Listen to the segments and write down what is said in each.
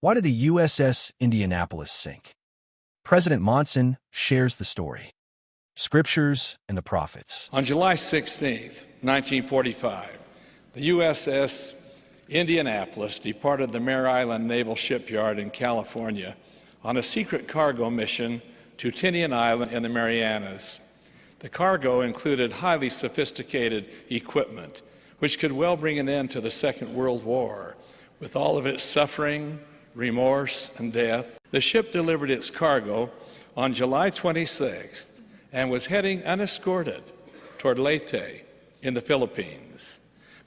Why did the USS Indianapolis sink? President Monson shares the story. Scriptures and the Prophets. On July 16, 1945, the USS Indianapolis departed the Mare Island Naval Shipyard in California on a secret cargo mission to Tinian Island in the Marianas. The cargo included highly sophisticated equipment, which could well bring an end to the Second World War. With all of its suffering, remorse, and death, the ship delivered its cargo on July 26th and was heading unescorted toward Leyte in the Philippines.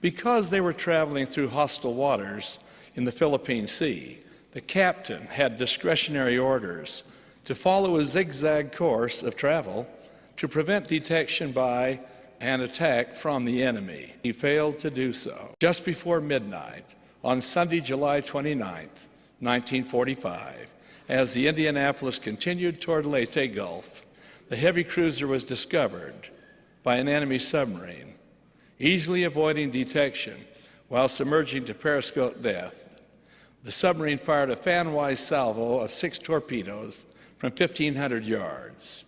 Because they were traveling through hostile waters in the Philippine Sea, the captain had discretionary orders to follow a zigzag course of travel to prevent detection by and attack from the enemy. He failed to do so. Just before midnight on Sunday, July 29th, 1945, as the Indianapolis continued toward Leyte Gulf, the heavy cruiser was discovered by an enemy submarine. Easily avoiding detection while submerging to periscope depth, the submarine fired a fan-wise salvo of 6 torpedoes from 1,500 yards.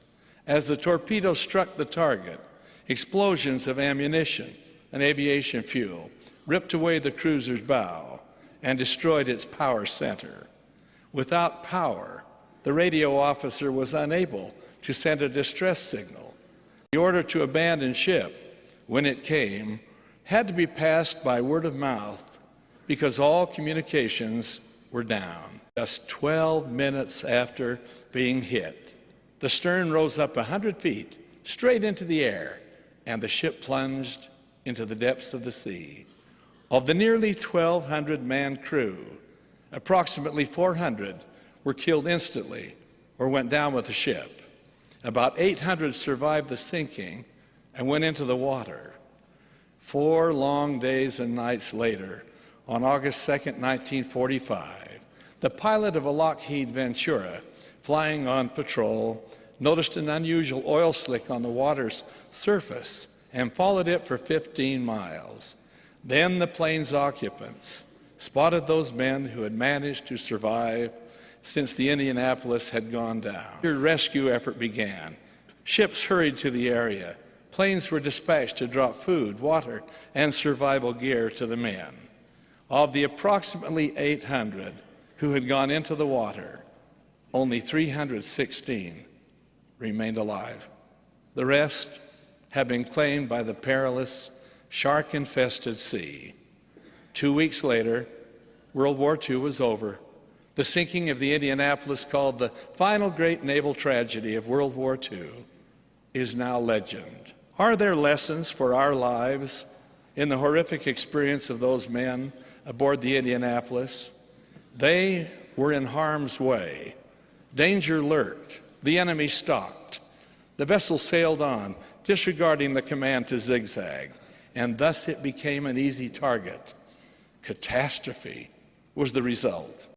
As the torpedoes struck the target, explosions of ammunition and aviation fuel ripped away the cruiser's bow and destroyed its power center. Without power, the radio officer was unable to send a distress signal. The order to abandon ship, when it came, had to be passed by word of mouth because all communications were down. Just 12 minutes after being hit, the stern rose up 100 feet straight into the air, and the ship plunged into the depths of the sea. Of the nearly 1,200-man crew, approximately 400 were killed instantly or went down with the ship. About 800 survived the sinking and went into the water. 4 long days and nights later, on August 2nd, 1945, the pilot of a Lockheed Ventura flying on patrol noticed an unusual oil slick on the water's surface and followed it for 15 miles. Then the plane's occupants spotted those men who had managed to survive since the Indianapolis had gone down. The rescue effort began. Ships hurried to the area. Planes were dispatched to drop food, water, and survival gear to the men. Of the approximately 800 who had gone into the water, only 316 remained alive. The rest had been claimed by the perilous, shark-infested sea. 2 weeks later, World War II was over. The sinking of the Indianapolis, called the final great naval tragedy of World War II, is now legend. Are there lessons for our lives in the horrific experience of those men aboard the Indianapolis? They were in harm's way. Danger lurked. The enemy stalked. The vessel sailed on, disregarding the command to zigzag, and thus it became an easy target. Catastrophe was the result.